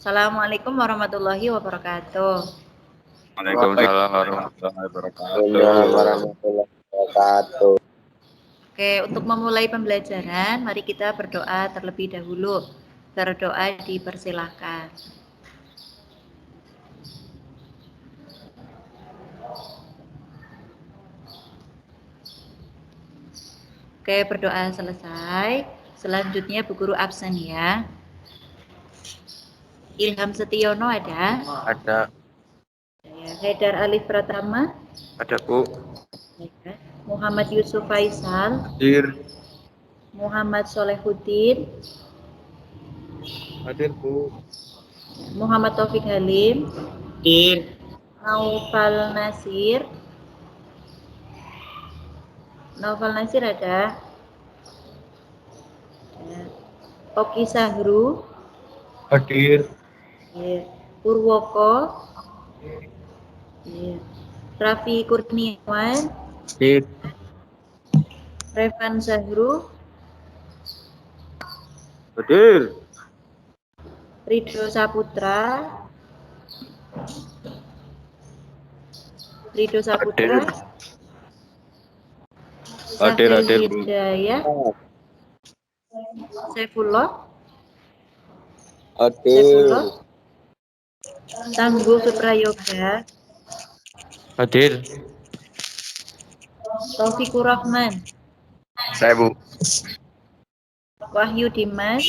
Assalamualaikum warahmatullahi wabarakatuh. Waalaikumsalam warahmatullahi wabarakatuh. Waalaikumsalam warahmatullahi wabarakatuh. Oke, untuk memulai pembelajaran, mari kita berdoa terlebih dahulu. Berdoa dipersilahkan. Oke, berdoa selesai. Selanjutnya Bu Guru absen ya. Ilham Setiono ada? Ada, Ya. Haidar Alif Pratama? ada Bu. Ya. Muhammad Yusuf Faisal? Hadir, Muhammad Solehuddin? hadir Bu. Muhammad Taufik Halim? Hadir. Naufal Nasir? Naufal Nasir ada? Ya. Oki Sahru? Hadir, Ya. Purwoko? Ya. Raffi Kurniawan? hadir, Revan Zahru? hadir, Ridho Saputra? Ridho Saputra? hadir, Safir Bu. Hidayah? Saifullah? Hadir. Saifullah? Tangguh Suprayoga? Hadir, Taufikur Rahman? saya Bu. Wahyu Dimas?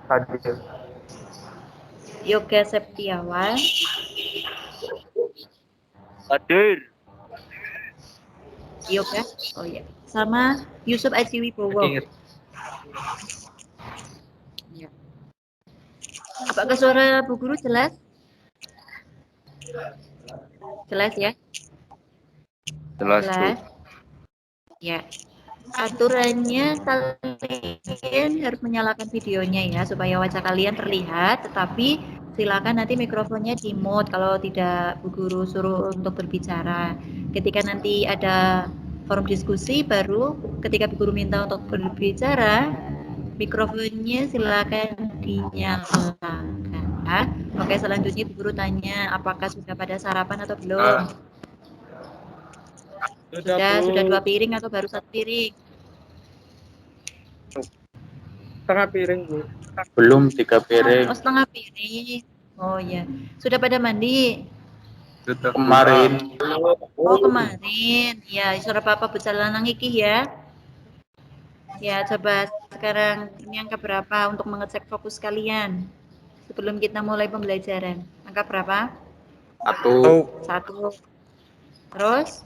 Hadir, Yoga Septiawan? hadir, Yoga? Oh ya. Sama Yusuf Aji Wibowo? ingat. Ya. Apakah suara Bu Guru jelas? Jelas ya? Jelas Bu. Jelas? Ya. Aturannya kalian harus menyalakan videonya ya supaya wajah kalian terlihat, tetapi silakan nanti mikrofonnya di mute kalau tidak Bu Guru suruh untuk berbicara. Ketika nanti ada forum diskusi baru ketika Bu Guru minta untuk berbicara, mikrofonnya silakan dinyalakan ya. Oke, selanjutnya Bu Guru tanya apakah sudah pada sarapan atau belum? Sudah 2 piring atau baru 1 piring? Setengah piring Bu. Belum 3 piring. Oh, setengah piring. Oh ya. Sudah pada mandi? Sudah kemarin. Oh, kemarin. Ya, suara Papa berjalan iki ya. Ya, coba sekarang ini angka berapa untuk mengecek fokus kalian? Sebelum kita mulai pembelajaran. Angka berapa? 1, 1. Terus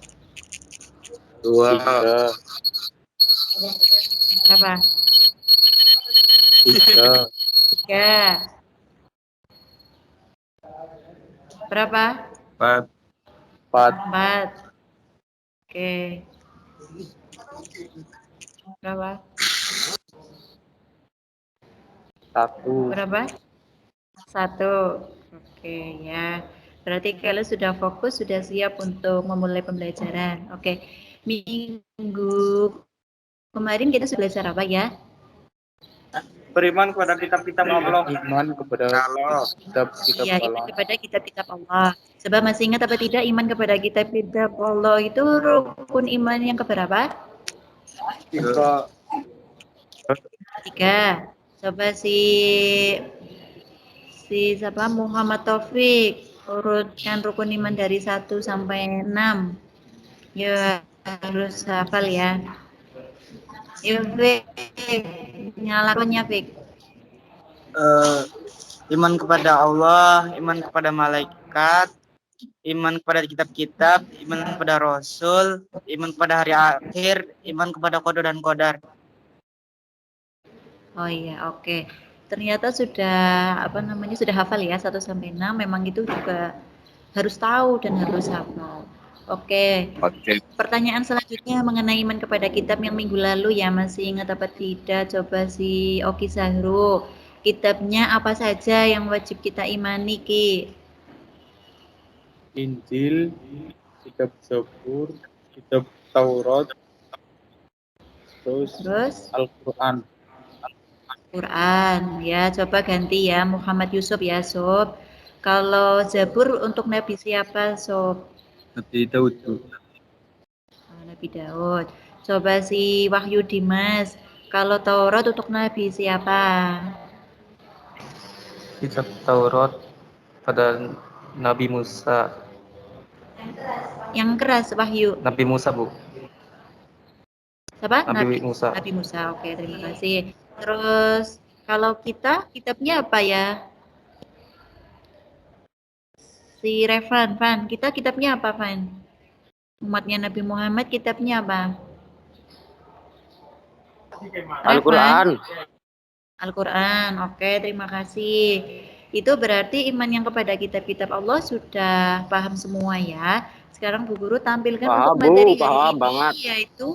2, berapa? 3, 3. Berapa? 4, 4. Oke. Berapa? 1. Berapa? 1. Oke ya. Berarti kalian sudah fokus, sudah siap untuk memulai pembelajaran. Oke. Minggu kemarin kita sudah belajar apa ya? Beriman kepada kitab-kitab Allah. Iman kepada kitab-kitab Iya, iman Allah. kepada kitab-kitab Allah. Coba masih ingat apa tidak iman kepada kitab-kitab Allah itu rukun iman yang keberapa? 3. 3. Coba si siapa Muhammad Taufik urutkan rukun iman dari 1 sampai 6. Ya harus hafal ya. Ya, Fik. Nyalakannya, Fik. Iman kepada Allah, iman kepada malaikat, iman kepada kitab-kitab, iman kepada Rasul, iman kepada hari akhir, iman kepada qada dan qadar. Oh iya, oke. Ternyata sudah sudah hafal ya 1 sampai 6. Memang itu juga harus tahu dan harus hafal. Oke. Oke. Pertanyaan selanjutnya mengenai iman kepada kitab yang minggu lalu ya, masih ingat apa tidak? Coba si Oki Sahru. Kitabnya apa saja yang wajib kita imani, Ki? Injil, kitab Zabur, kitab Taurat, terus Terus Al-Quran. Quran ya, coba ganti ya Muhammad Yusuf ya Sob. Kalau Zabur untuk Nabi siapa Sob? Nabi Daud, Bu. Nabi Daud. Coba si Wahyu Dimas. Kalau Taurat untuk Nabi siapa? Kitab Taurat pada Nabi Musa. Yang keras Wahyu. Nabi Musa, Bu. Siapa? Nabi Musa. Nabi Musa. Oke, terima kasih. Terus kalau kita kitabnya apa ya? Si Revan, Van. Kita kitabnya apa, Van? Umatnya Nabi Muhammad kitabnya apa? Al-Quran. Al-Quran. Oke, terima kasih. Itu berarti iman yang kepada kitab-kitab Allah sudah paham semua ya. Sekarang Bu Guru tampilkan Paham, untuk materi Bu. hari Paham ini, banget. yaitu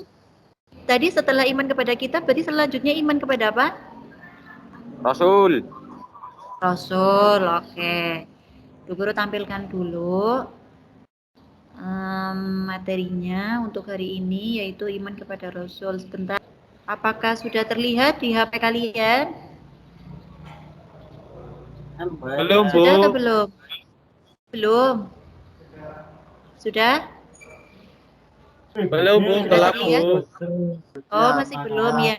tadi setelah iman kepada kitab, berarti selanjutnya iman kepada apa? Rasul. Rasul. Oke. Bu Guru tampilkan dulu materinya untuk hari ini, yaitu iman kepada Rasul. Sebentar. Apakah sudah terlihat di HP kalian? Belum, Bu. Sudah atau belum? Belum. Sudah? Belum, Bu. Sudah Gelap, terlihat? Bu. Oh, masih belum ya.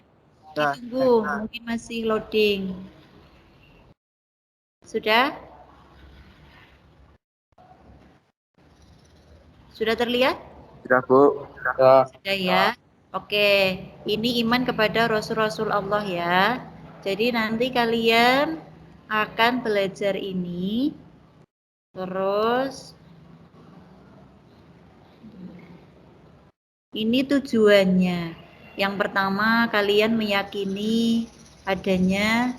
Sudah. Ditunggu, mungkin masih loading. Sudah? Sudah terlihat? Sudah, Bu. Sudah. Sudah ya. Oke, ini iman kepada Rasul-Rasul Allah ya. Jadi nanti kalian akan belajar ini. Terus ini tujuannya. Yang pertama, kalian meyakini adanya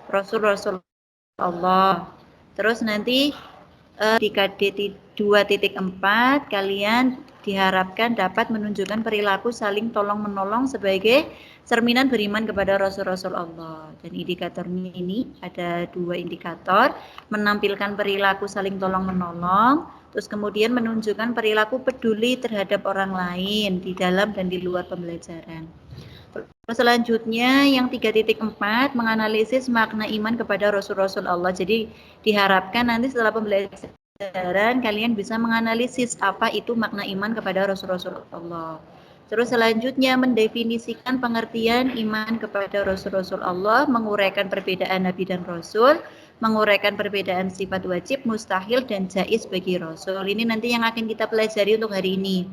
Rasul-Rasul Allah. Terus nanti di KD 2.4 kalian diharapkan dapat menunjukkan perilaku saling tolong-menolong sebagai cerminan beriman kepada Rasul-Rasul Allah. Dan indikatornya ini ada 2 indikator, menampilkan perilaku saling tolong-menolong, terus kemudian menunjukkan perilaku peduli terhadap orang lain di dalam dan di luar pembelajaran. Selanjutnya yang 3.4 menganalisis makna iman kepada Rasul-Rasul Allah. Jadi diharapkan nanti setelah pembelajaran kalian bisa menganalisis apa itu makna iman kepada Rasul-Rasul Allah. Terus selanjutnya mendefinisikan pengertian iman kepada Rasul-Rasul Allah, menguraikan perbedaan Nabi dan Rasul, menguraikan perbedaan sifat wajib, mustahil, dan jaiz bagi Rasul. Ini nanti yang akan kita pelajari untuk hari ini.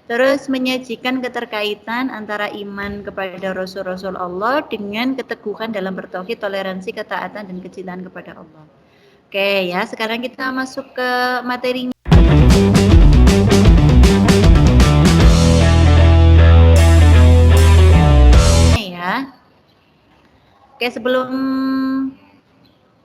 Terus menyajikan keterkaitan antara iman kepada Rasul-Rasul Allah dengan keteguhan dalam bertauhid, toleransi, ketaatan, dan kecintaan kepada Allah. Oke ya, sekarang kita masuk ke materinya ya. Oke, sebelum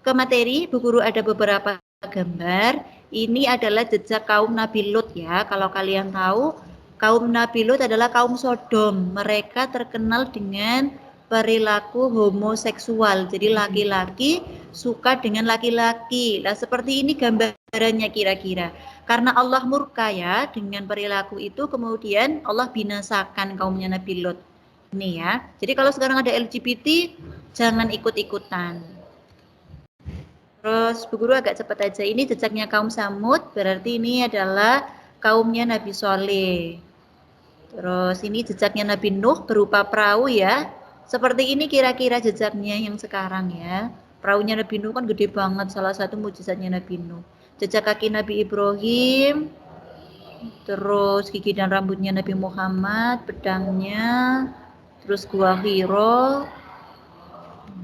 ke materi, Bu Guru ada beberapa gambar. Ini adalah jejak kaum Nabi Lut ya. Kalau kalian tahu, kaum Nabi Lut adalah kaum Sodom. Mereka terkenal dengan perilaku homoseksual. Jadi laki-laki suka dengan laki-laki. Nah, seperti ini gambarannya kira-kira. Karena Allah murka ya dengan perilaku itu, kemudian Allah binasakan kaumnya Nabi Lut. Ini ya. Jadi kalau sekarang ada LGBT, jangan ikut-ikutan. Terus Bu Guru agak cepat aja. Ini jejaknya kaum Samud, berarti ini adalah kaumnya Nabi Soleh. Terus ini jejaknya Nabi Nuh berupa perahu ya. Seperti ini kira-kira jejaknya yang sekarang ya. Perahunya Nabi Nuh kan gede banget, salah satu mujizatnya Nabi Nuh. Jejak kaki Nabi Ibrahim, terus gigi dan rambutnya Nabi Muhammad, pedangnya, terus gua Hiro,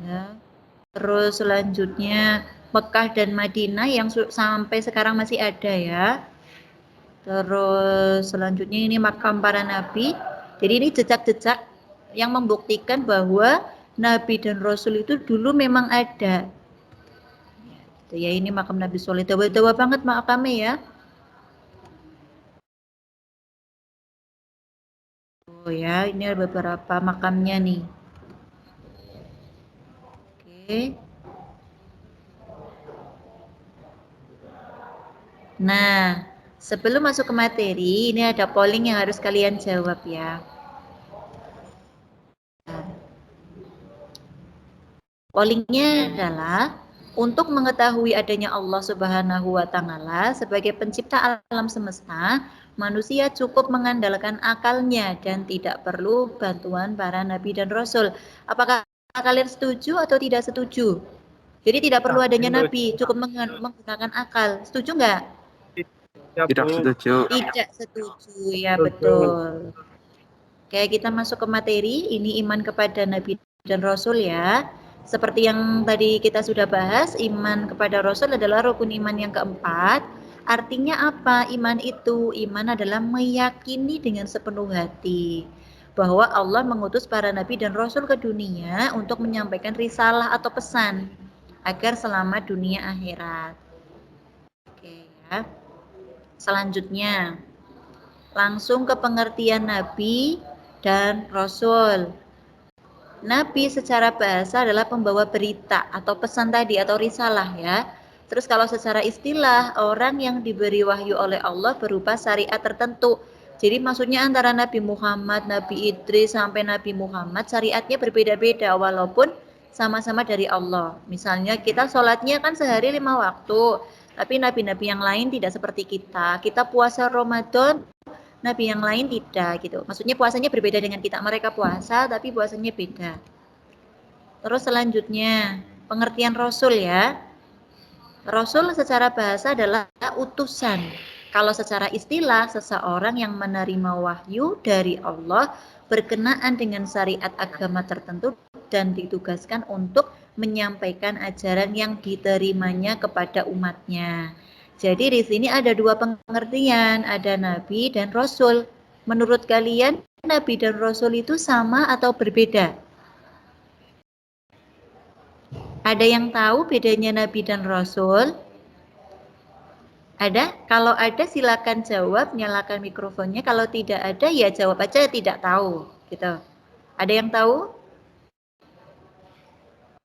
ya. Terus selanjutnya Mekah dan Madinah yang sampai sekarang masih ada ya. Terus selanjutnya ini makam para nabi. Jadi ini jejak-jejak yang membuktikan bahwa nabi dan rasul itu dulu memang ada. Ya ini makam Nabi Soleh. Dawa-dawa banget makamnya ya. Oh ya, ini ada beberapa makamnya nih. Oke. Nah, sebelum masuk ke materi, ini ada polling yang harus kalian jawab ya. Pollingnya adalah untuk mengetahui adanya Allah Subhanahu wa Ta'ala sebagai pencipta alam semesta, manusia cukup mengandalkan akalnya dan tidak perlu bantuan para nabi dan rasul. Apakah kalian setuju atau tidak setuju? Jadi tidak perlu adanya nabi, cukup menggunakan akal. Setuju nggak? Tidak setuju. Tidak setuju, ya betul. Oke, kita masuk ke materi. Ini iman kepada nabi dan rasul ya. Seperti yang tadi kita sudah bahas, iman kepada rasul adalah rukun iman yang keempat. Artinya apa iman itu? Iman adalah meyakini dengan sepenuh hati bahwa Allah mengutus para nabi dan rasul ke dunia untuk menyampaikan risalah atau pesan agar selamat dunia akhirat. Oke ya. Selanjutnya, langsung ke pengertian nabi dan rasul. Nabi secara bahasa adalah pembawa berita atau pesan tadi atau risalah ya. Terus kalau secara istilah, orang yang diberi wahyu oleh Allah berupa syariat tertentu. Jadi maksudnya antara Nabi Muhammad, Nabi Idris sampai Nabi Muhammad syariatnya berbeda-beda walaupun sama-sama dari Allah. Misalnya kita sholatnya kan sehari 5 waktu, tapi nabi-nabi yang lain tidak seperti kita. Kita puasa Ramadan, nabi yang lain tidak gitu. Maksudnya puasanya berbeda dengan kita. Mereka puasa tapi puasanya beda. Terus selanjutnya pengertian rasul ya. Rasul secara bahasa adalah utusan. Kalau secara istilah seseorang yang menerima wahyu dari Allah berkenaan dengan syariat agama tertentu dan ditugaskan untuk menyampaikan ajaran yang diterimanya kepada umatnya. Jadi di sini ada dua pengertian, ada nabi dan rasul. Menurut kalian nabi dan rasul itu sama atau berbeda? Ada yang tahu bedanya nabi dan rasul? Ada? Kalau ada silakan jawab, nyalakan mikrofonnya. Kalau tidak ada ya jawab aja tidak tahu, gitu. Ada yang tahu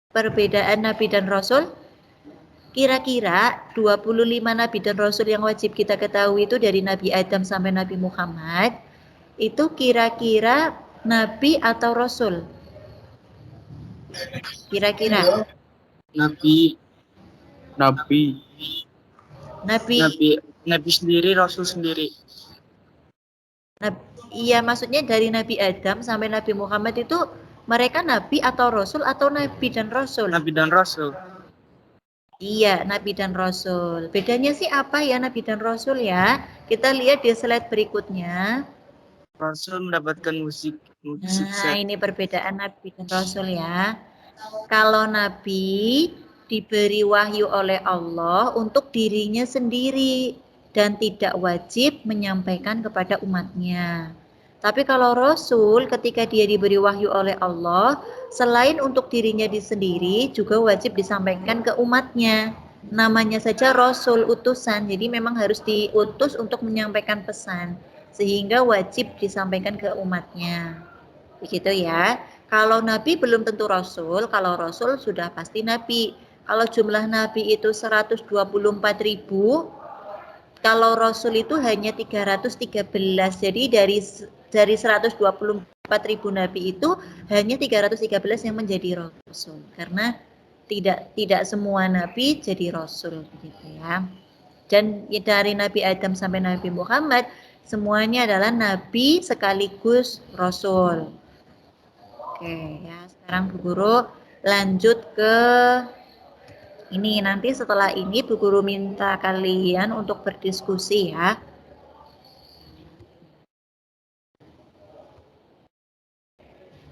perbedaan nabi dan rasul? Kira-kira 25 nabi dan rasul yang wajib kita ketahui itu dari Nabi Adam sampai Nabi Muhammad, itu kira-kira nabi atau rasul? Kira-kira Nabi sendiri, rasul sendiri. Iya, maksudnya dari Nabi Adam sampai Nabi Muhammad itu mereka nabi atau rasul atau nabi dan rasul? Nabi dan rasul. Iya, nabi dan rasul. Bedanya sih apa ya nabi dan rasul ya? Kita lihat di slide berikutnya. Rasul mendapatkan musik. Nah, ini perbedaan nabi dan rasul ya. Kalau nabi diberi wahyu oleh Allah untuk dirinya sendiri dan tidak wajib menyampaikan kepada umatnya. Tapi kalau rasul ketika dia diberi wahyu oleh Allah, selain untuk dirinya sendiri juga wajib disampaikan ke umatnya. Namanya saja rasul, utusan. Jadi memang harus diutus untuk menyampaikan pesan sehingga wajib disampaikan ke umatnya. Begitu ya. Kalau nabi belum tentu rasul, kalau rasul sudah pasti nabi. Kalau jumlah nabi itu 124.000, kalau rasul itu hanya 313. Jadi dari 124.000 nabi itu hanya 313 yang menjadi rasul. Karena tidak semua nabi jadi rasul begitu ya. Dan dari Nabi Adam sampai Nabi Muhammad semuanya adalah nabi sekaligus rasul. Oke ya, sekarang Bu Guru lanjut ke ini. Nanti setelah ini Bu Guru minta kalian untuk berdiskusi ya.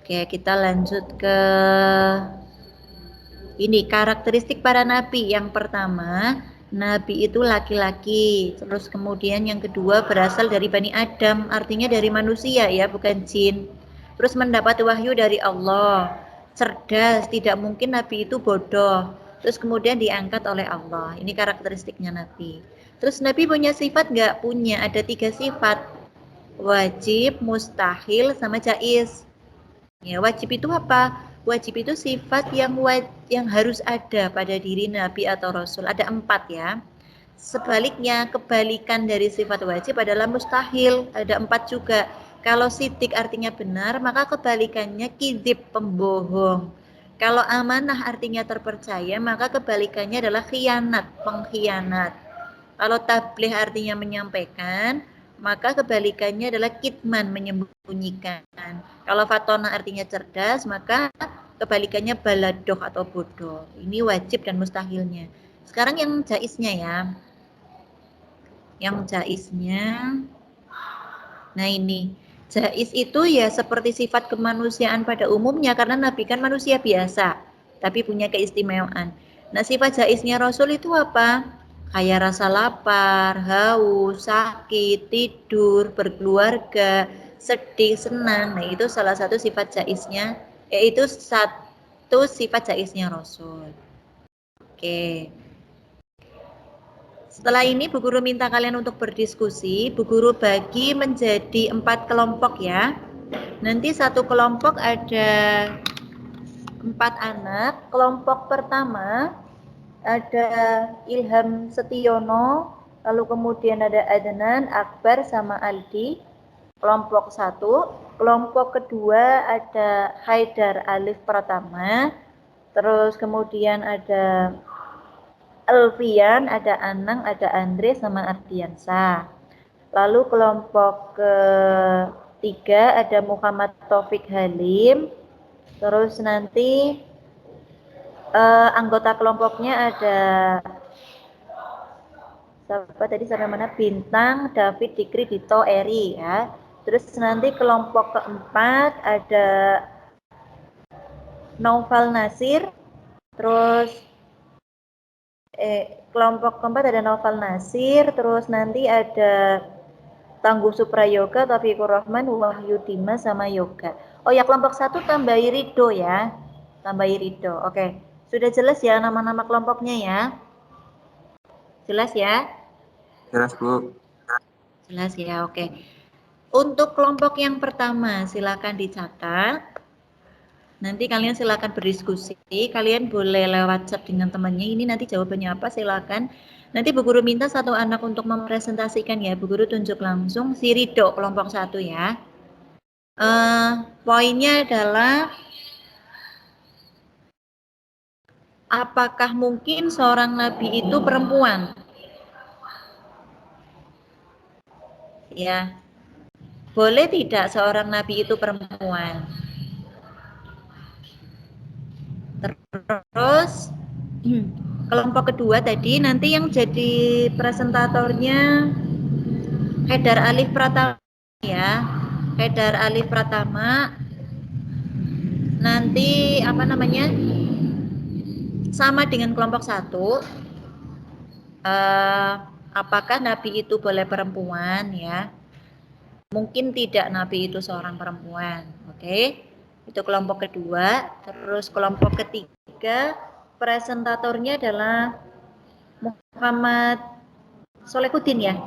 Oke, kita lanjut ke ini karakteristik para nabi. Yang pertama, nabi itu laki-laki. Terus kemudian yang kedua berasal dari Bani Adam, artinya dari manusia ya, bukan jin. Terus mendapat wahyu dari Allah. Cerdas, tidak mungkin nabi itu bodoh. Terus kemudian diangkat oleh Allah. Ini karakteristiknya nabi. Terus nabi punya sifat nggak? Punya, ada 3 sifat. Wajib, mustahil, sama jaiz. Ya, wajib itu apa? Wajib itu sifat yang harus ada pada diri nabi atau rasul. Ada 4 ya. Sebaliknya, kebalikan dari sifat wajib adalah mustahil. Ada 4 juga. Kalau sidik artinya benar, maka kebalikannya kidzib, pembohong. Kalau amanah artinya terpercaya, maka kebalikannya adalah khianat, pengkhianat. Kalau tabligh artinya menyampaikan, maka kebalikannya adalah kitman, menyembunyikan. Kalau fatona artinya cerdas, maka kebalikannya baladoh atau bodoh. Ini wajib dan mustahilnya. Sekarang yang jaiznya ya. Yang jaiznya, nah ini. Jaiz itu ya seperti sifat kemanusiaan pada umumnya, karena Nabi kan manusia biasa, tapi punya keistimewaan. Nah, sifat jaiznya Rasul itu apa? Kayak rasa lapar, haus, sakit, tidur, berkeluarga, sedih, senang. Nah, itu salah satu sifat jaiznya, yaitu satu sifat jaiznya Rasul. Oke. Setelah ini Bu Guru minta kalian untuk berdiskusi. Bu Guru bagi menjadi 4 kelompok ya. Nanti satu kelompok ada 4 anak. Kelompok pertama ada Ilham Setiono, lalu kemudian ada Adnan, Akbar, sama Aldi. Kelompok 1. Kelompok kedua ada Haidar Alif Pratama. Terus kemudian ada Alfian, ada Anang, ada Andre, sama Ardiansa. Lalu kelompok ketiga ada Muhammad Taufik Halim. Terus nanti anggota kelompoknya ada siapa tadi, sampai mana? Bintang, David, Dikri, Dito, Eri ya. Terus nanti kelompok keempat ada Naufal Nasir. Terus kelompok keempat ada Naufal Nasir. Terus nanti ada Tangguh Suprayoga, Taufikur Rahman, Wahyu Dimas, sama Yoga. Oh ya, kelompok 1 tambahi Rido ya. Tambahi Rido. Oke. Sudah jelas ya nama-nama kelompoknya ya? Jelas ya? Jelas, Bu. Jelas ya, oke. Untuk kelompok yang pertama, silakan dicatat. Nanti kalian silakan berdiskusi. Kalian boleh lewat chat dengan temannya. Ini nanti jawabannya apa, silakan. Nanti Bu Guru minta satu anak untuk mempresentasikan ya. Bu Guru tunjuk langsung si Rido, kelompok 1 ya. Poinnya adalah apakah mungkin seorang nabi itu perempuan? Ya. Boleh tidak seorang nabi itu perempuan? Terus kelompok kedua tadi nanti yang jadi presentatornya Haidar Alif Pratama ya. Haidar Alif Pratama nanti apa namanya? Sama dengan kelompok 1. Apakah nabi itu boleh perempuan ya? Mungkin tidak nabi itu seorang perempuan. Oke. Itu kelompok kedua. Terus kelompok ketiga presentatornya adalah Muhammad Solehuddin ya.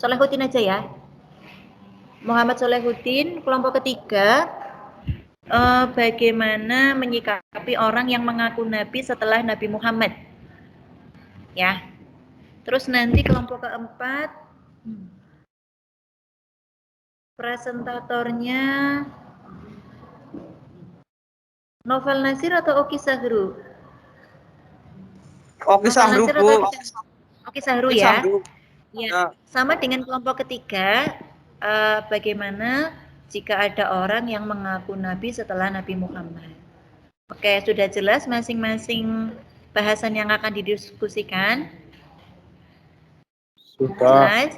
Solehuddin aja ya. Muhammad Solehuddin, kelompok ketiga, bagaimana menyikapi orang yang mengaku nabi setelah Nabi Muhammad. Ya. Terus nanti kelompok keempat, presentatornya Novel Nasir atau Oki Sahru? Oke, Sahru, Bu. Oki Sahru Oke, ya. Sahru. Ya. Sama dengan kelompok ketiga, bagaimana jika ada orang yang mengaku nabi setelah Nabi Muhammad. Oke, sudah jelas masing-masing bahasan yang akan didiskusikan? Sudah.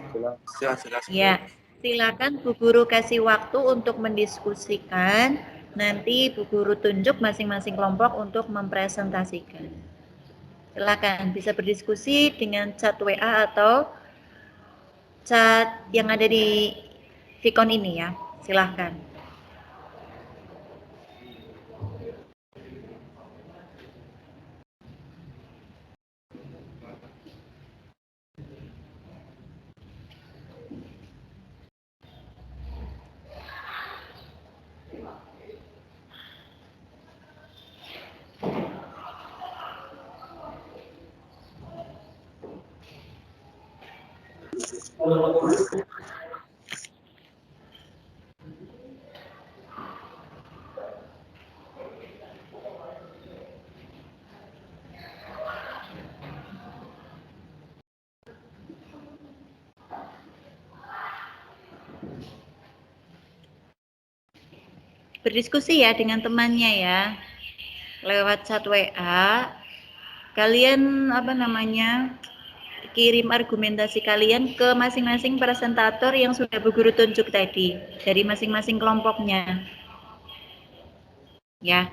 Jelas? Ya, silakan Bu Guru kasih waktu untuk mendiskusikan. Nanti Bu Guru tunjuk masing-masing kelompok untuk mempresentasikan. Silakan bisa berdiskusi dengan chat WA atau chat yang ada di Vicon ini ya. Silakan. berdiskusi ya dengan temannya ya. Lewat chat WA. Kalian kirim argumentasi kalian ke masing-masing presentator yang sudah berguru tunjuk tadi dari masing-masing kelompoknya. Ya.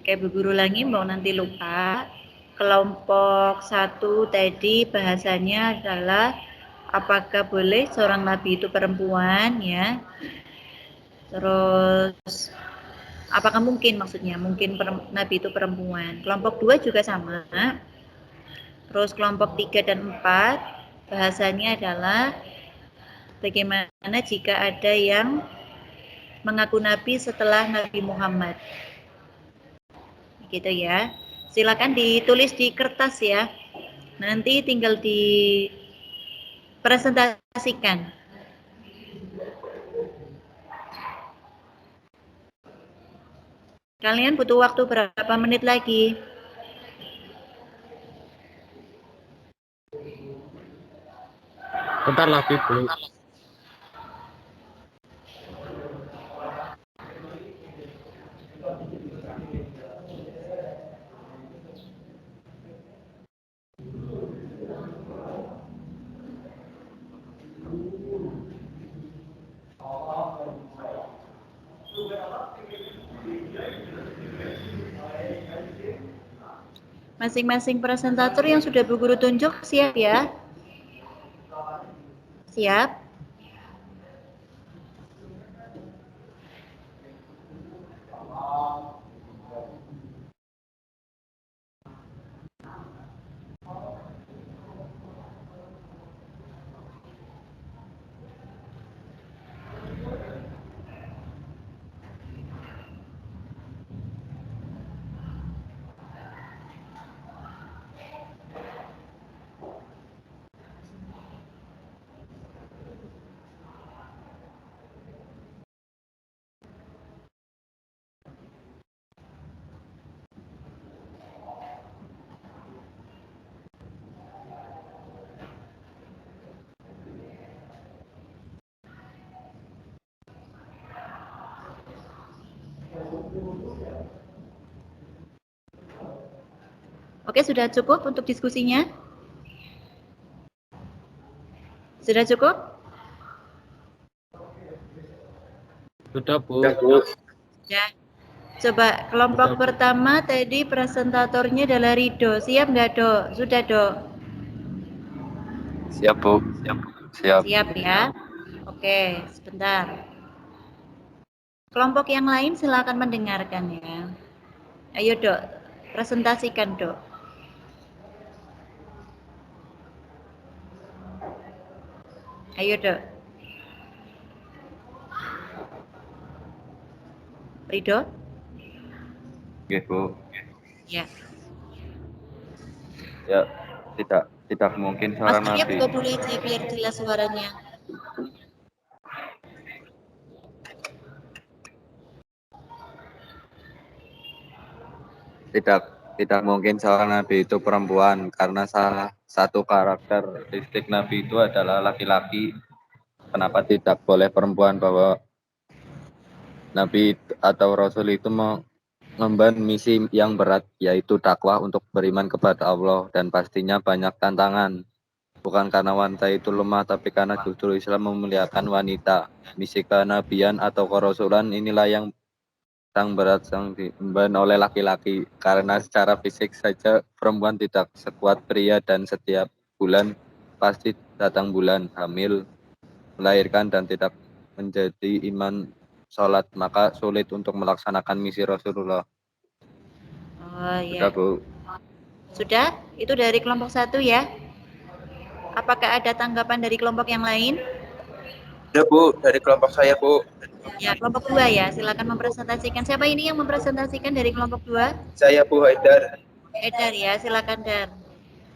Oke, Bu Guru lagi mau nanti lupa. Kelompok 1 tadi bahasanya adalah apakah boleh seorang nabi itu perempuan ya. Terus apakah mungkin mungkin nabi itu perempuan. Kelompok 2 juga sama. Terus kelompok 3 dan 4 bahasanya adalah bagaimana jika ada yang mengaku nabi setelah Nabi Muhammad. Gitu ya. Silakan ditulis di kertas ya. Nanti tinggal dipresentasikan. Kalian butuh waktu berapa menit lagi? Bentar lagi, Bu. Masing-masing presentator yang sudah berguru tunjuk siap ya? Siap? Oke, sudah cukup untuk diskusinya? Sudah cukup? Sudah, Bu. Ya. Coba kelompok pertama tadi presentatornya adalah Rido. Siap nggak, Dok? Sudah, Dok? Siap, Bu. Siap. Siap ya. Oke, sebentar. Kelompok yang lain silakan mendengarkan ya. Ayo, Dok. Presentasikan, Dok. Ayo, Dok. Rido? Oke, Bu. Ya. Ya, tidak mungkin Mas seorang Arya nabi. buka dulu aja biar jelas suaranya. Tidak mungkin seorang nabi itu perempuan karena salah satu karakteristik nabi itu adalah laki-laki. Kenapa tidak boleh perempuan? Bahwa nabi atau rasul itu mengemban misi yang berat, yaitu dakwah untuk beriman kepada Allah, dan pastinya banyak tantangan. Bukan karena wanita itu lemah, tapi karena justru Islam memuliakan wanita. Misi kenabian atau kerasulan inilah yang sang berat sang diemban oleh laki-laki, karena secara fisik saja perempuan tidak sekuat pria, dan setiap bulan pasti datang bulan hamil, melahirkan, dan tidak menjadi iman sholat, maka sulit untuk melaksanakan misi Rasulullah. Oh Sudah, ya. Bu. Sudah? Itu dari kelompok 1 ya. Apakah ada tanggapan dari kelompok yang lain? Sudah, Bu. Dari kelompok saya, Bu. Ya, kelompok 2 ya. Silakan mempresentasikan. Siapa ini yang mempresentasikan dari kelompok 2? Saya, Bu Haidar. Dar ya, silakan Dar.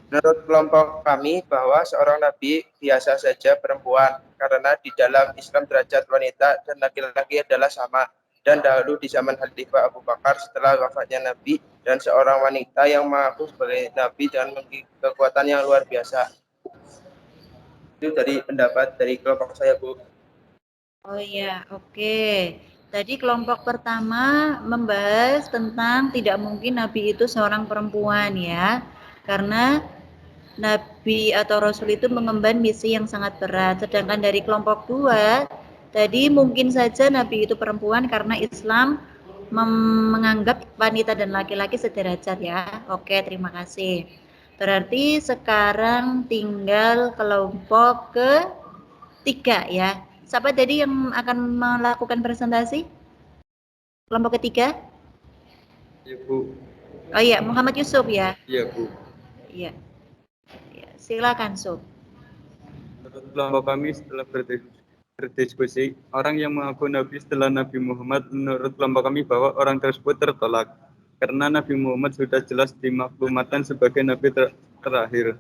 Menurut kelompok kami bahwa seorang nabi biasa saja perempuan, karena di dalam Islam derajat wanita dan laki-laki adalah sama. Dan dahulu di zaman Khalifah Abu Bakar setelah wafatnya Nabi dan seorang wanita yang mengaku sebagai Nabi dengan memiliki kekuatan yang luar biasa. Itu dari pendapat dari kelompok saya, Bu. Oh ya, oke. Tadi kelompok pertama membahas tentang tidak mungkin Nabi itu seorang perempuan ya. Karena Nabi atau Rasul itu mengemban misi yang sangat berat. Sedangkan dari kelompok dua, tadi mungkin saja Nabi itu perempuan karena Islam menganggap wanita dan laki-laki sederajat ya. Oke, terima kasih. Berarti sekarang tinggal kelompok ketiga ya. Siapa tadi yang akan melakukan presentasi? Kelompok ketiga? Iya, Bu. Oh iya, Muhammad Yusuf ya. Iya, Bu. Iya. Ya, silakan, Sob. Menurut kelompok kami setelah berdiskusi, orang yang mengaku Nabi setelah Nabi Muhammad, menurut kelompok kami bahwa orang tersebut tertolak. Karena Nabi Muhammad sudah jelas dimaklumatkan sebagai Nabi terakhir,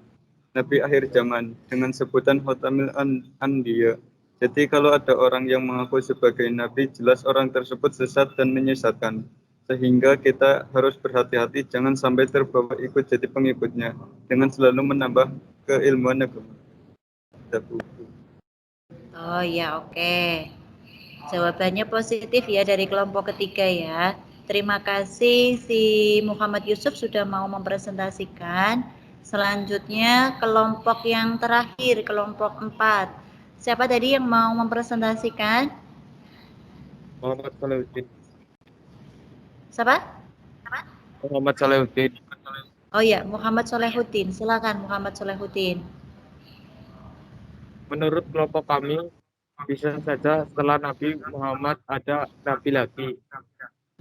Nabi akhir zaman, dengan sebutan Khotamil Anbiya. Jadi kalau ada orang yang mengaku sebagai Nabi, jelas orang tersebut sesat dan menyesatkan. Sehingga kita harus berhati-hati jangan sampai terbawa ikut jadi pengikutnya, dengan selalu menambah keilmuan agama. Oh ya, oke. Jawabannya positif ya dari kelompok ketiga ya. Terima kasih si Muhammad Yusuf sudah mau mempresentasikan. Selanjutnya kelompok yang terakhir, kelompok 4. Siapa tadi yang mau mempresentasikan? Muhammad Salahuddin. Siapa? Muhammad Salahuddin. Oh ya, Muhammad Solehuddin. Silakan Muhammad Solehuddin. Menurut kelompok kami, bisa saja setelah Nabi Muhammad ada Nabi lagi.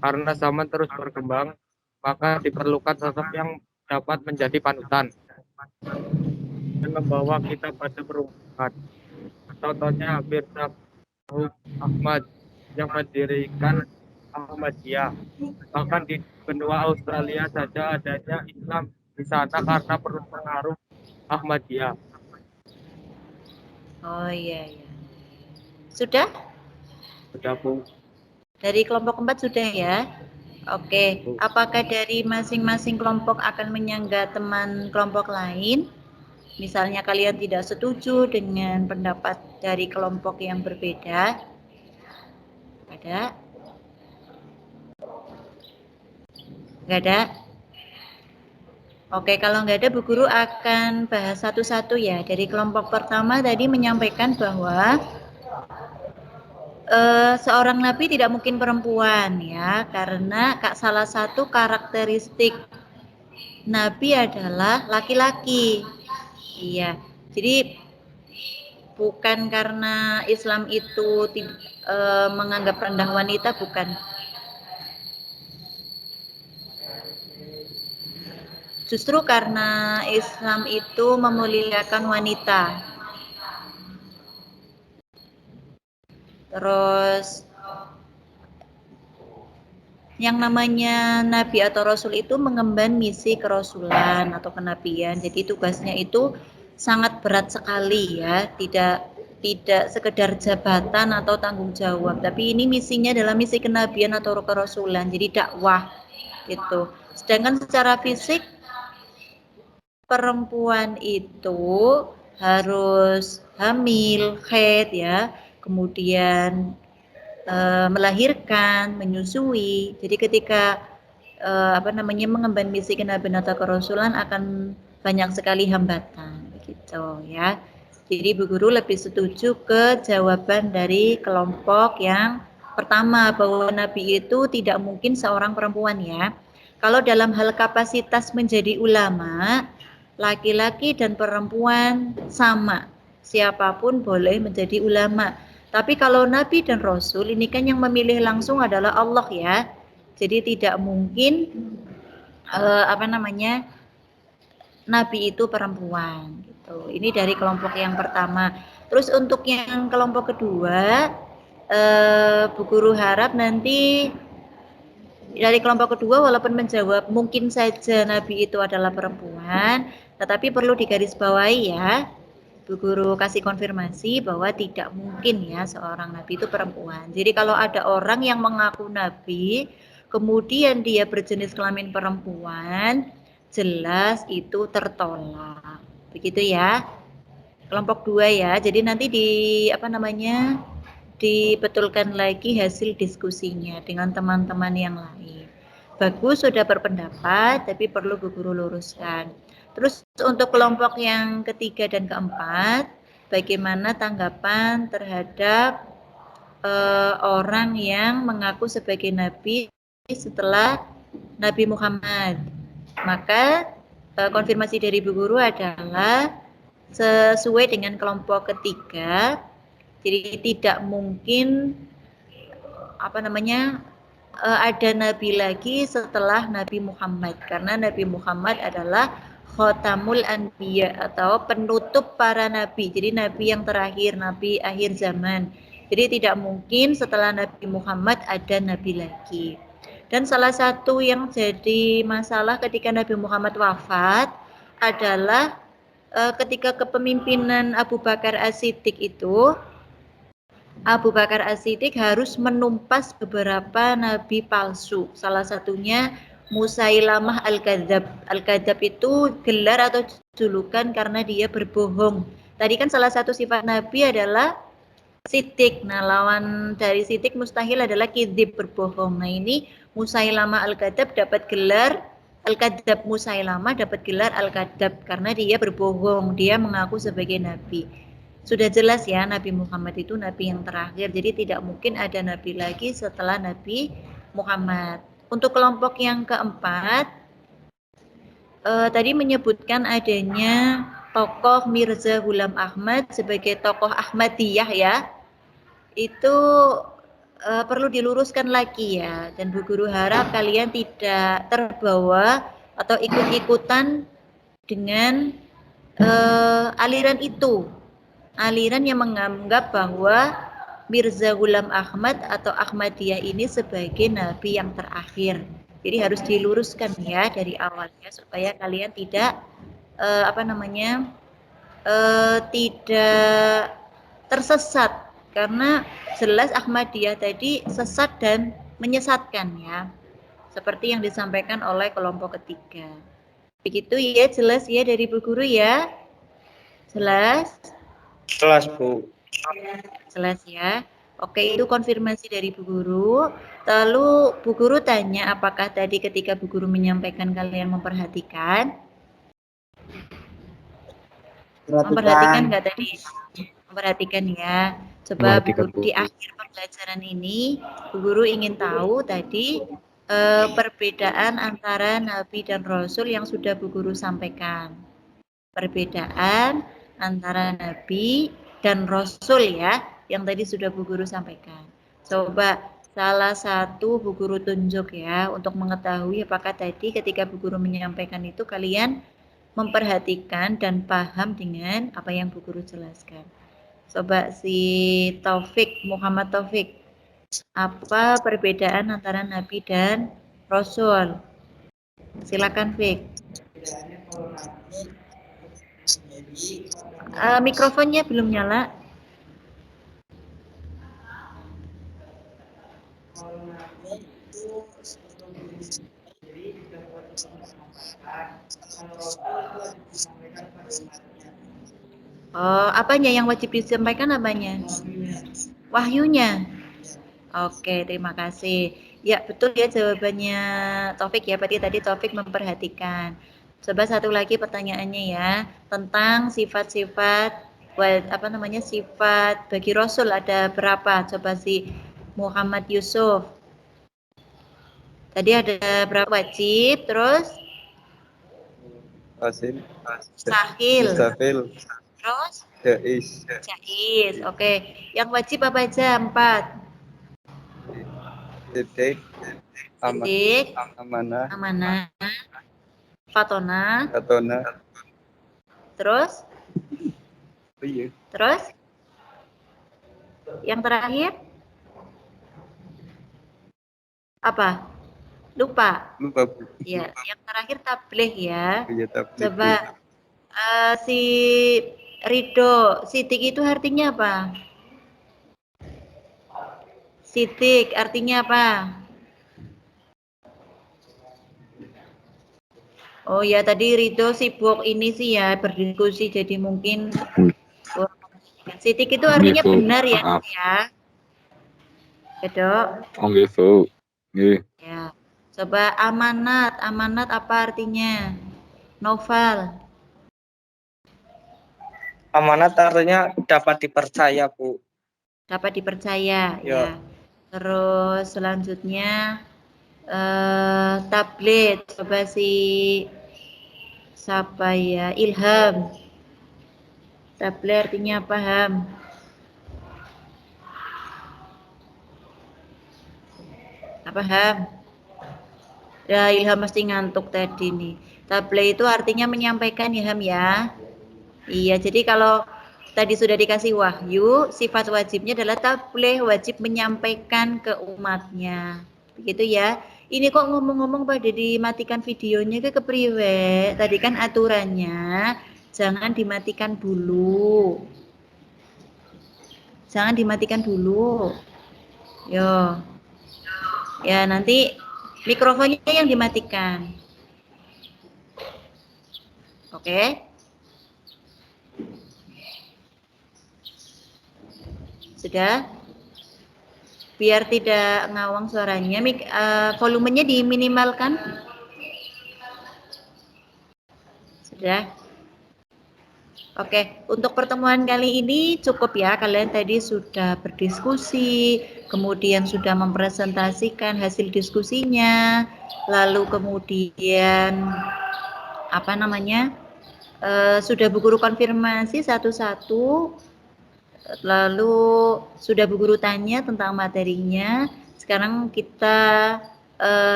Karena zaman terus berkembang, maka diperlukan sosok yang dapat menjadi panutan dan membawa kita pada perubahan. Contohnya Mirza Ahmad yang mendirikan Ahmadiyah. Bahkan di benua Australia saja adanya Islam di sana karena pengaruh Ahmadiyah. Oh iya ya. Sudah? Sudah, Bu. Dari kelompok 4 sudah ya? Oke, apakah dari masing-masing kelompok akan menyanggah teman kelompok lain? Misalnya kalian tidak setuju dengan pendapat dari kelompok yang berbeda? Ada? Nggak ada? Oke, kalau nggak ada, Bu Guru akan bahas satu-satu ya. Dari kelompok pertama tadi menyampaikan bahwa seorang nabi tidak mungkin perempuan ya, karena salah satu karakteristik nabi adalah laki-laki. Iya, jadi bukan karena Islam itu menganggap rendah wanita, bukan. Justru karena Islam itu memuliakan wanita. Terus yang namanya nabi atau rasul itu mengemban misi kerasulan atau kenabian. Jadi tugasnya itu sangat berat sekali ya, tidak sekedar jabatan atau tanggung jawab, tapi ini misinya adalah misi kenabian atau kerasulan. Jadi dakwah gitu. Sedangkan secara fisik perempuan itu harus hamil, haid ya, kemudian melahirkan, menyusui. Jadi ketika mengemban misi kenabian atau kerasulan akan banyak sekali hambatan gitu ya. Jadi Bu Guru lebih setuju ke jawaban dari kelompok yang pertama bahwa Nabi itu tidak mungkin seorang perempuan ya. Kalau dalam hal kapasitas menjadi ulama, laki-laki dan perempuan sama. Siapapun boleh menjadi ulama. Tapi kalau Nabi dan Rasul ini kan yang memilih langsung adalah Allah ya. Jadi tidak mungkin Nabi itu perempuan gitu. Ini dari kelompok yang pertama. Terus untuk yang kelompok kedua, Bu Guru harap nanti dari kelompok kedua walaupun menjawab mungkin saja Nabi itu adalah perempuan, Tetapi perlu digarisbawahi ya, Bu Guru kasih konfirmasi bahwa tidak mungkin ya seorang nabi itu perempuan. Jadi kalau ada orang yang mengaku nabi, kemudian dia berjenis kelamin perempuan, jelas itu tertolak. Begitu ya. Kelompok 2 ya. Jadi nanti dibetulkan lagi hasil diskusinya dengan teman-teman yang lain. Bagus sudah berpendapat, tapi perlu Bu Guru luruskan. Terus untuk kelompok yang ketiga dan keempat, bagaimana tanggapan terhadap orang yang mengaku sebagai nabi setelah Nabi Muhammad? Maka konfirmasi dari Bu Guru adalah sesuai dengan kelompok ketiga. Jadi tidak mungkin ada nabi lagi setelah Nabi Muhammad, karena Nabi Muhammad adalah Khotamul Anbiya atau penutup para nabi. Jadi nabi yang terakhir, nabi akhir zaman. Jadi tidak mungkin setelah Nabi Muhammad ada nabi lagi. Dan salah satu yang jadi masalah ketika Nabi Muhammad wafat adalah ketika kepemimpinan Abu Bakar As-Siddiq itu, Abu Bakar As-Siddiq harus menumpas beberapa nabi palsu. Salah satunya Musailamah Al-Kadzab. Al-Kadzab itu gelar atau julukan karena dia berbohong. Tadi kan salah satu sifat nabi adalah Siddiq. Nah, lawan dari Siddiq mustahil adalah kidzib, berbohong. Nah, ini Musailamah Al-Kadzab dapat gelar Al-Kadzab. Musailamah dapat gelar Al-Kadzab karena dia berbohong, dia mengaku sebagai nabi. Sudah jelas ya, Nabi Muhammad itu nabi yang terakhir, jadi tidak mungkin ada nabi lagi setelah Nabi Muhammad. Untuk kelompok yang keempat, tadi menyebutkan adanya tokoh Mirza Ghulam Ahmad sebagai tokoh Ahmadiyah ya. Itu perlu diluruskan lagi ya, dan Bu Guru harap kalian tidak terbawa atau ikut-ikutan dengan aliran itu. Aliran yang menganggap bahwa Mirza Ghulam Ahmad atau Ahmadiyah ini sebagai nabi yang terakhir. Jadi harus diluruskan ya dari awalnya supaya kalian tidak tidak tersesat, karena jelas Ahmadiyah tadi sesat dan menyesatkan ya, seperti yang disampaikan oleh kelompok ketiga. Begitu ya, jelas ya dari Bu Guru ya? Jelas? Jelas, Bu. Jelas ya. Oke, itu konfirmasi dari Bu Guru. Lalu Bu Guru tanya, apakah tadi ketika Bu Guru menyampaikan kalian memperhatikan? Memperhatikan nggak tadi? Memperhatikan ya. Coba Bu Guru di akhir pembelajaran ini, Bu Guru ingin tahu tadi perbedaan antara Nabi dan Rasul yang sudah Bu Guru sampaikan. Perbedaan antara Nabi dan Rasul ya, yang tadi sudah Bu Guru sampaikan. Coba salah satu Bu Guru tunjuk ya, untuk mengetahui apakah tadi ketika Bu Guru menyampaikan itu kalian memperhatikan dan paham dengan apa yang Bu Guru jelaskan. Coba si Taufik, Muhammad Taufik, apa perbedaan antara Nabi dan Rasul? Silakan Fik. Mikrofonnya belum nyala. Apanya yang wajib disampaikan, apanya? Wahyunya. Oke, terima kasih. Ya, betul ya jawabannya Taufik ya. Berarti tadi Taufik memperhatikan. Coba satu lagi pertanyaannya ya, tentang sifat-sifat sifat bagi Rasul ada berapa? Coba si Muhammad Yusuf. Tadi ada berapa wajib, terus Asim, Sahil, Mustafil, terus Jais, Jais. Oke, yang wajib apa aja? 4. Sidik, Sidik, Amanah, Fatona, Atona, terus iya, terus yang terakhir apa? Lupa. lupa, Bu. Ya, yang terakhir tabligh ya. Iya, tabligh, Coba Si Rido, sitik itu artinya apa? Sitik artinya apa? Oh ya, tadi Rido sibuk ini sih ya, berdiskusi, jadi mungkin sitik itu artinya benar ya, Maaf. ya. Ya, Dok. Oh gitu. Nggih. Ya. Coba amanat, amanat apa artinya? Novel. Amanat artinya dapat dipercaya, Bu. Dapat dipercaya, Ya. ya. Terus selanjutnya tablet. Coba siapa ya? Ilham. Tablet artinya apa, Ham? Apa, Ham? Ya, Ilham mesti ngantuk tadi nih. Tablet itu artinya menyampaikan ya, Ham ya. Iya, jadi kalau tadi sudah dikasih wahyu, sifat wajibnya adalah tabligh, wajib menyampaikan ke umatnya. Begitu ya. Ini kok ngomong-ngomong pada dimatikan videonya ke kepriwe? Tadi kan aturannya jangan dimatikan dulu. Jangan dimatikan dulu. Yo. Ya, nanti mikrofonnya yang dimatikan. Oke? Sudah? Biar tidak ngawang suaranya, volumenya diminimalkan. Sudah? Oke, untuk pertemuan kali ini cukup ya. Kalian tadi sudah berdiskusi, kemudian sudah mempresentasikan hasil diskusinya, lalu kemudian apa namanya? Sudah Bu Guru konfirmasi satu-satu. Lalu sudah Bu Guru tanya tentang materinya. Sekarang kita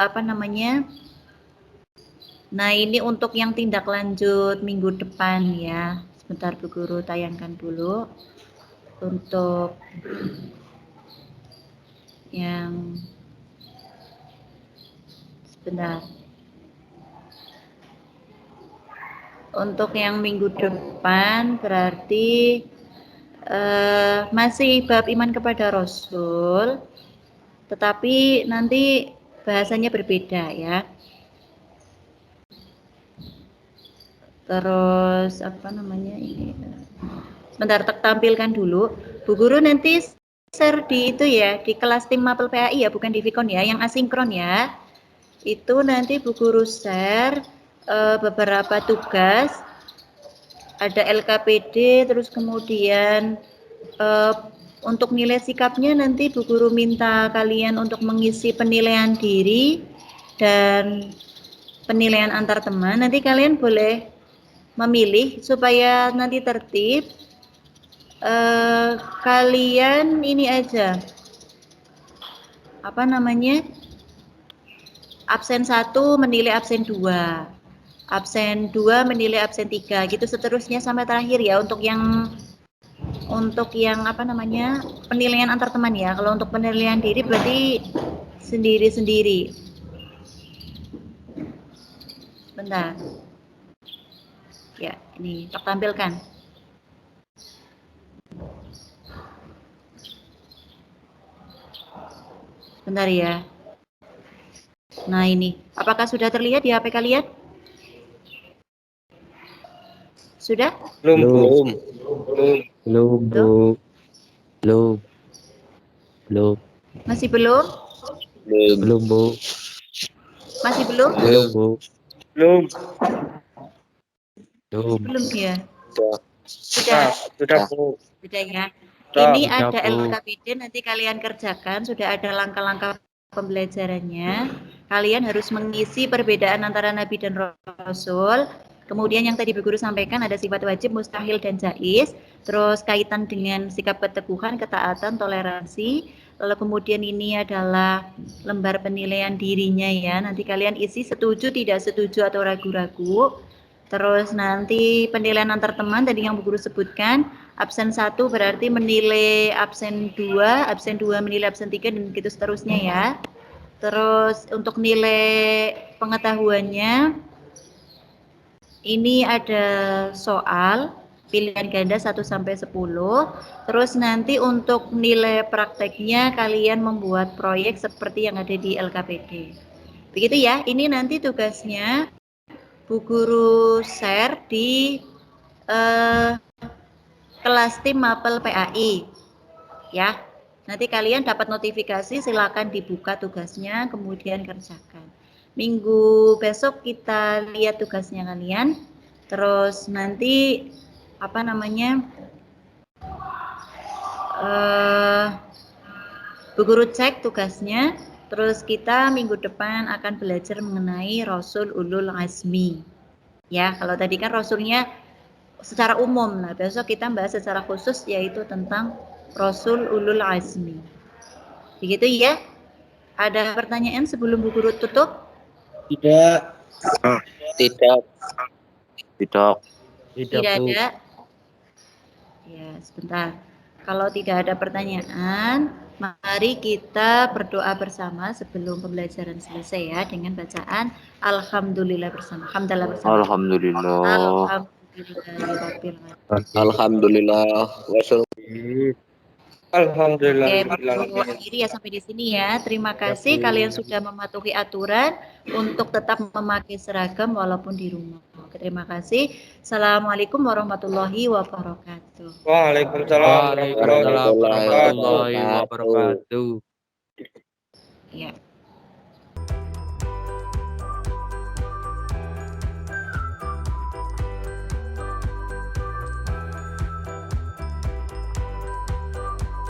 apa namanya? Nah, ini untuk yang tindak lanjut minggu depan ya. Sebentar Bu Guru tayangkan dulu. Untuk yang sebentar. Untuk yang minggu depan berarti masih bab iman kepada Rasul, tetapi nanti bahasanya berbeda ya. Terus apa namanya ini? Sebentar, tampilkan dulu. Bu Guru nanti share di itu ya, di kelas tim Mapel PAI ya, bukan di Vicon ya, yang asinkron ya. Itu nanti Bu Guru share beberapa tugas. Ada LKPD, terus kemudian untuk nilai sikapnya nanti Bu Guru minta kalian untuk mengisi penilaian diri dan penilaian antar teman. Nanti kalian boleh memilih supaya nanti tertib. Kalian ini aja, apa namanya, absen 1 menilai absen 2, absen 2 menilai absen 3, gitu seterusnya sampai terakhir ya. Untuk yang apa namanya, penilaian antar teman ya. Kalau untuk penilaian diri berarti sendiri-sendiri. Bentar ya, ini tak tampilkan. Bentar ya. Nah, ini apakah sudah terlihat di HP kalian? Sudah? Belum. Masih belum? Belum, Bu. Masih belum? Belum, Bu. Belum. Belum ya? Sudah, Bu. Sudah ya. Sudah. Ini ada LKPD, nanti kalian kerjakan, sudah ada langkah-langkah pembelajarannya. Kalian harus mengisi perbedaan antara Nabi dan Rasul. Kemudian yang tadi Bu Guru sampaikan ada sifat wajib, mustahil, dan jaiz. Terus kaitan dengan sikap keteguhan, ketaatan, toleransi. Lalu kemudian ini adalah lembar penilaian dirinya ya. Nanti kalian isi setuju, tidak setuju, atau ragu-ragu. Terus nanti penilaian antar teman tadi yang Bu Guru sebutkan, absen 1 berarti menilai absen 2, absen 2 menilai absen 3, dan begitu seterusnya ya. Terus untuk nilai pengetahuannya Ini ada soal pilihan ganda 1 sampai 10. Terus nanti untuk nilai prakteknya kalian membuat proyek seperti yang ada di LKPD. Begitu ya. Ini nanti tugasnya Bu Guru share di kelas tim Mapel PAI. Ya. Nanti kalian dapat notifikasi, silakan dibuka tugasnya kemudian kerjakan. Minggu besok kita lihat tugasnya kalian. Terus nanti Bu Guru cek tugasnya. Terus kita minggu depan akan belajar mengenai Rasul Ulul Azmi. Ya, kalau tadi kan Rasulnya secara umum. Nah, besok kita bahas secara khusus yaitu tentang Rasul Ulul Azmi. Begitu ya. Ada pertanyaan sebelum Bu Guru tutup? Tidak. Tidak. Tidak. Tidak ada. Ya, sebentar. Kalau tidak ada pertanyaan, mari kita berdoa bersama sebelum pembelajaran selesai ya dengan bacaan Alhamdulillah bersama. Alhamdulillah bersama. Alhamdulillah. Alhamdulillah. Alhamdulillah. Oke, Bu akhiri ya sampai di sini ya. Terima kasih kalian sudah mematuhi aturan untuk tetap memakai seragam walaupun di rumah. Oke, terima kasih. Assalamualaikum warahmatullahi wabarakatuh. Waalaikumsalam warahmatullahi wabarakatuh. Warahmatullahi wabarakatuh. Ya.